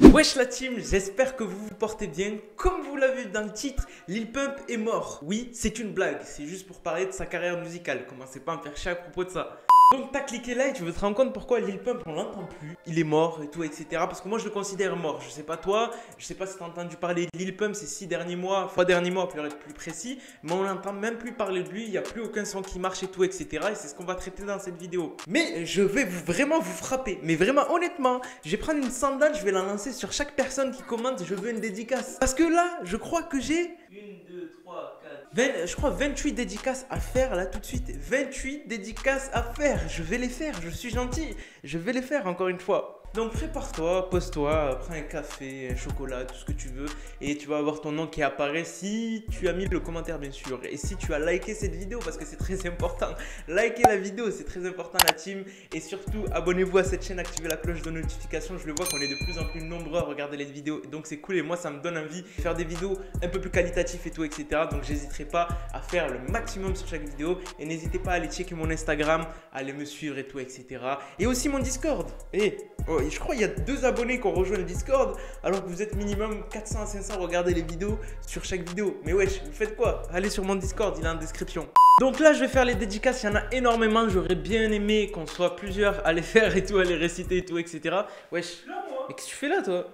Wesh la team, j'espère que vous vous portez bien. Comme vous l'avez vu dans le titre, Lil Pump est mort. Oui, c'est une blague, c'est juste pour parler de sa carrière musicale. Commencez pas à me faire chier à propos de ça. Donc t'as cliqué là et tu veux te rendre compte pourquoi Lil Pump on l'entend plus. Il est mort et tout, etc. Parce que moi je le considère mort. Je sais pas toi, je sais pas si t'as entendu parler de Lil Pump ces 6 derniers mois, 3 derniers mois pour être plus précis. Mais on n'entend même plus parler de lui, il n'y a plus aucun son qui marche et tout, etc. Et c'est ce qu'on va traiter dans cette vidéo. Mais je vais vraiment vous frapper. Mais vraiment honnêtement, je vais prendre une sandale, je vais la lancer sur chaque personne qui commente, je veux une dédicace. Parce que là, je crois que j'ai 1, 2, 3, 4, je crois 28 dédicaces à faire là tout de suite. 28 dédicaces à faire. Je vais les faire, je suis gentil. Je vais les faire encore une fois. Donc prépare-toi, pose-toi, prends un café, un chocolat, tout ce que tu veux. Et tu vas avoir ton nom qui apparaît si tu as mis le commentaire bien sûr. Et si tu as liké cette vidéo parce que c'est très important. Likez la vidéo, c'est très important la team. Et surtout, abonnez-vous à cette chaîne, activez la cloche de notification. Je le vois qu'on est de plus en plus nombreux à regarder les vidéos. Donc c'est cool et moi ça me donne envie de faire des vidéos un peu plus qualitatives et tout, etc. Donc j'hésiterai pas à faire le maximum sur chaque vidéo. Et n'hésitez pas à aller checker mon Instagram, à aller me suivre et tout, etc. Et aussi mon Discord. Et je crois qu'il y a 2 abonnés qui ont rejoint le Discord alors que vous êtes minimum 400 à 500 à regarder les vidéos sur chaque vidéo. Mais wesh, vous faites quoi? Allez sur mon Discord, il est en description. Donc là, je vais faire les dédicaces, il y en a énormément. J'aurais bien aimé qu'on soit plusieurs à les faire et tout, à les réciter et tout, etc. Wesh, mais qu'est-ce que tu fais là, toi?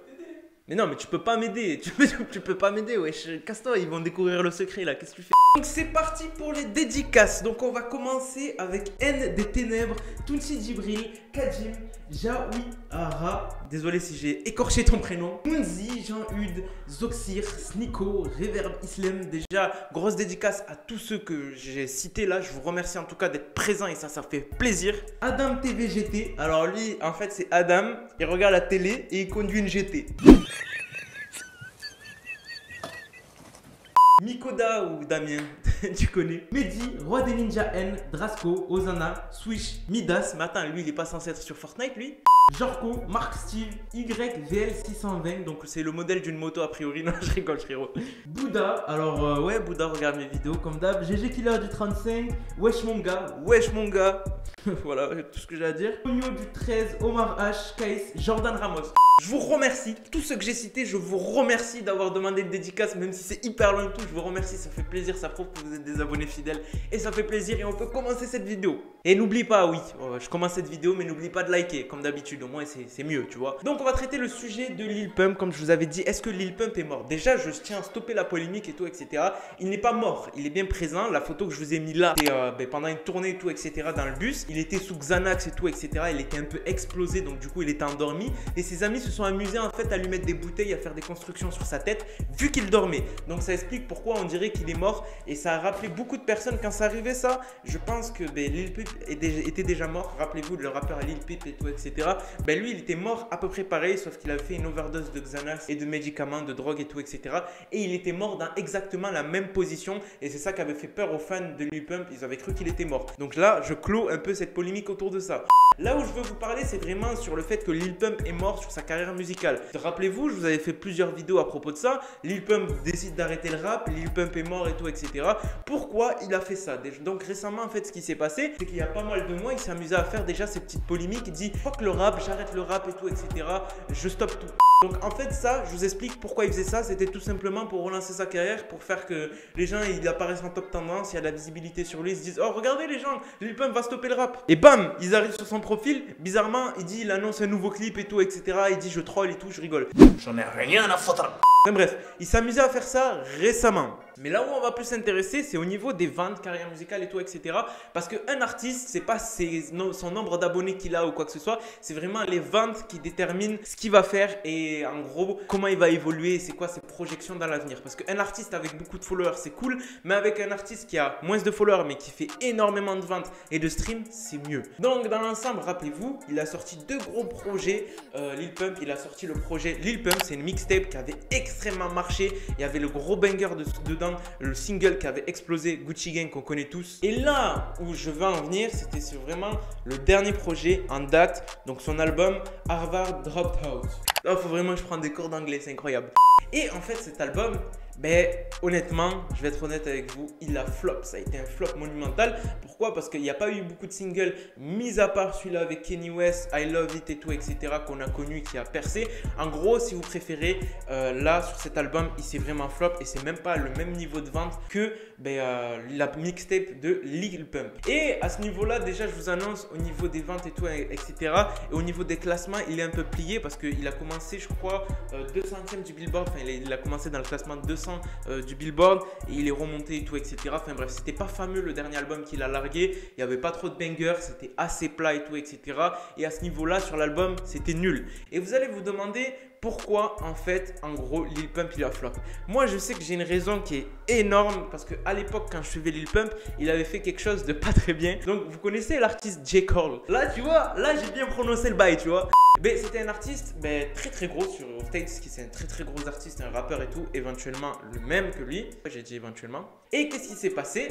Mais non, mais tu peux pas m'aider, tu peux pas m'aider, wesh, casse-toi, ils vont découvrir le secret là, qu'est-ce que tu fais? Donc c'est parti pour les dédicaces. Donc on va commencer avec N des Ténèbres, Tounsi Djibril, Kajim, Jaoui Ara, désolé si j'ai écorché ton prénom, Mounzi, Jean-Hude, Zoxir, Sniko, Reverb Islam. Déjà, grosse dédicace à tous ceux que j'ai cités là, je vous remercie en tout cas d'être présents et ça fait plaisir. Adam TVGT, alors lui en fait c'est Adam, il regarde la télé et il conduit une GT. Mikoda ou Damien, tu connais. Mehdi, Roi des Ninja N, Drasco, Ozana, Swish, Midas. Mais attends, lui il est pas censé être sur Fortnite lui. Jorko, Mark Steve, YVL620. Donc c'est le modèle d'une moto a priori. Non, je rigole frérot. Bouddha, alors ouais, Bouddha regarde mes vidéos comme d'hab. GG Killer du 35, Wesh mon gars, Wesh mon gars. Voilà, tout ce que j'ai à dire. Ogno du 13, Omar H, Kais, Jordan Ramos. Je vous remercie, tous ceux que j'ai cités, je vous remercie d'avoir demandé de dédicace, même si c'est hyper loin et tout, je vous remercie, ça fait plaisir, ça prouve que vous êtes des abonnés fidèles et ça fait plaisir et on peut commencer cette vidéo. Et n'oublie pas, oui, je commence cette vidéo, mais n'oublie pas de liker, comme d'habitude, au moins c'est mieux, tu vois. Donc on va traiter le sujet de Lil Pump, comme je vous avais dit, est-ce que Lil Pump est mort? Déjà, je tiens à stopper la polémique et tout, etc. Il n'est pas mort, il est bien présent, la photo que je vous ai mis là, c'était pendant une tournée et tout, etc. dans le bus, il était sous Xanax et tout, etc. Il était un peu explosé, donc du coup il était endormi et ses amis se sont amusés en fait à lui mettre des bouteilles, à faire des constructions sur sa tête vu qu'il dormait. Donc ça explique pourquoi on dirait qu'il est mort et ça a rappelé beaucoup de personnes quand ça arrivait ça. Je pense que Lil Peep était déjà mort. Rappelez-vous de le rappeur Lil Peep et tout, etc. Lui il était mort à peu près pareil, sauf qu'il avait fait une overdose de Xanax et de médicaments, de drogue et tout, etc. Et il était mort dans exactement la même position et c'est ça qui avait fait peur aux fans de Lil Pump. Ils avaient cru qu'il était mort. Donc là je clôt un peu cette polémique autour de ça. Là où je veux vous parler, c'est vraiment sur le fait que Lil Pump est mort sur sa carrière musicale. Rappelez-vous, je vous avais fait plusieurs vidéos à propos de ça. Lil Pump décide d'arrêter le rap, Lil Pump est mort et tout, etc. Pourquoi il a fait ça? Donc récemment, en fait, ce qui s'est passé, c'est qu'il y a pas mal de mois, il s'est amusé à faire déjà ces petites polémiques. Il dit fuck le rap, j'arrête le rap et tout, etc. Je stoppe tout. Donc en fait ça, je vous explique pourquoi il faisait ça. C'était tout simplement pour relancer sa carrière, pour faire que les gens ils apparaissent en top tendance, il y a de la visibilité sur lui, ils se disent oh regardez les gens, Lil Pump va stopper le rap. Et bam, ils arrivent sur son profil, bizarrement il annonce un nouveau clip et tout, etc. Il dit je troll et tout, je rigole. J'en ai rien à foutre. Mais bref, il s'amusait à faire ça récemment. Mais là où on va plus s'intéresser, c'est au niveau des ventes, carrière musicale et tout, etc. Parce qu'un artiste, c'est pas son nombre d'abonnés qu'il a ou quoi que ce soit. C'est vraiment les ventes qui déterminent ce qu'il va faire et en gros, comment il va évoluer, c'est quoi ses projections dans l'avenir. Parce qu'un artiste avec beaucoup de followers, c'est cool. Mais avec un artiste qui a moins de followers, mais qui fait énormément de ventes et de streams, c'est mieux. Donc dans l'ensemble, rappelez-vous, il a sorti 2 gros projets. Lil Pump, il a sorti le projet Lil Pump, c'est une mixtape qui avait extrêmement marché. Il y avait le gros banger dedans, le single qui avait explosé, Gucci Gang qu'on connaît tous. Et là où je veux en venir, c'était sur vraiment le dernier projet en date, donc son album Harvard Dropout. Là, il faut vraiment que je prenne des cours d'anglais, c'est incroyable. Et en fait, cet album, Ben, honnêtement, je vais être honnête avec vous, il a flop. Ça a été un flop monumental. Pourquoi? Parce qu'il n'y a pas eu beaucoup de singles, mis à part celui-là avec Kanye West, I Love It et tout, etc., qu'on a connu, qui a percé. En gros, si vous préférez, là, sur cet album, il s'est vraiment flop et c'est même pas le même niveau de vente que la mixtape de Lil Pump. Et à ce niveau-là, déjà, je vous annonce, au niveau des ventes et tout, etc., et au niveau des classements, il est un peu plié parce qu'il a commencé, je crois, 200e du Billboard. Enfin, il a commencé dans le classement 200 du Billboard et il est remonté et tout, etc. Enfin bref, c'était pas fameux le dernier album qu'il a largué. Il n'y avait pas trop de bangers, c'était assez plat et tout, etc. Et à ce niveau-là, sur l'album, c'était nul. Et vous allez vous demander pourquoi en fait, en gros, Lil Pump il a flop. Moi, je sais que j'ai une raison qui est énorme parce qu'à l'époque, quand je suivais Lil Pump, il avait fait quelque chose de pas très bien. Donc, vous connaissez l'artiste J. Cole. Là, tu vois, là, j'ai bien prononcé le bail, tu vois. C'était un artiste très très gros sur States, qui c'est un très très gros artiste, un rappeur et tout, éventuellement le même que lui. J'ai dit éventuellement. Et qu'est-ce qui s'est passé?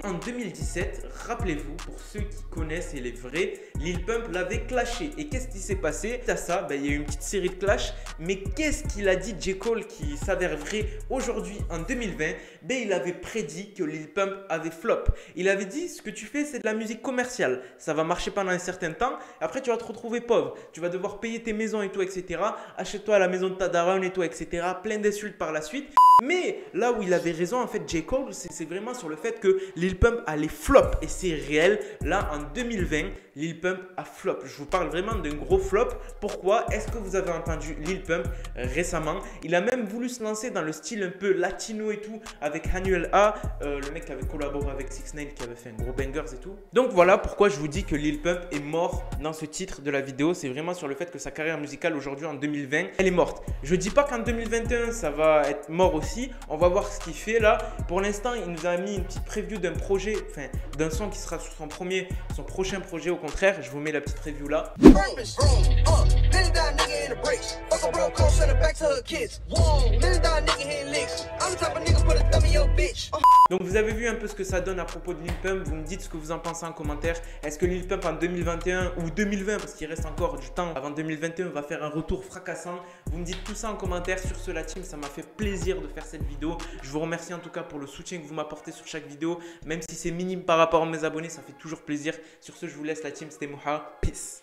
En 2017, rappelez-vous, pour ceux qui connaissent et les vrais, Lil Pump l'avait clashé. Et qu'est-ce qui s'est passé? À ça, il y a eu une petite série de clash. Mais qu'est-ce qu'il a dit J. Cole qui s'avère vrai aujourd'hui en 2020? Il avait prédit que Lil Pump avait flop. Il avait dit, ce que tu fais, c'est de la musique commerciale. Ça va marcher pendant un certain temps. Après, tu vas te retrouver pauvre. Tu vas devoir payer tes maisons et tout, etc. Achète-toi la maison de ta daronne et tout, etc. Plein d'insultes par la suite. Mais là où il avait raison, en fait, J. Cole, c'est vraiment sur le fait que Lil Pump allait flop. Et c'est réel. Là, en 2020, Lil Pump a flop. Je vous parle vraiment d'un gros flop. Pourquoi? Est-ce que vous avez entendu Lil Pump récemment? Il a même voulu se lancer dans le style un peu latino et tout, avec Anuel A, le mec qui avait collaboré avec 6ix9ine, qui avait fait un gros bangers et tout. Donc voilà pourquoi je vous dis que Lil Pump est mort dans ce titre de la vidéo. C'est vraiment sur le fait que sa carrière musicale aujourd'hui en 2020, elle est morte. Je dis pas qu'en 2021, ça va être mort aussi. On va voir ce qu'il fait là. Pour l'instant, il nous a mis une petite preview d'un projet, enfin d'un son qui sera sur son prochain projet. Au contraire, je vous mets la petite preview là. Donc vous avez vu un peu ce que ça donne à propos de Lil Pump. Vous me dites ce que vous en pensez en commentaire. Est-ce que Lil Pump en 2021 ou 2020, parce qu'il reste encore du temps avant 2021, va faire un retour fracassant? Vous me dites tout ça en commentaire. Sur ce, la team, ça m'a fait plaisir de faire cette vidéo. Je vous remercie en tout cas pour le soutien que vous m'apportez sur chaque vidéo. Même si c'est minime par rapport à mes abonnés, ça fait toujours plaisir. Sur ce, je vous laisse la team. C'était Moha. Peace.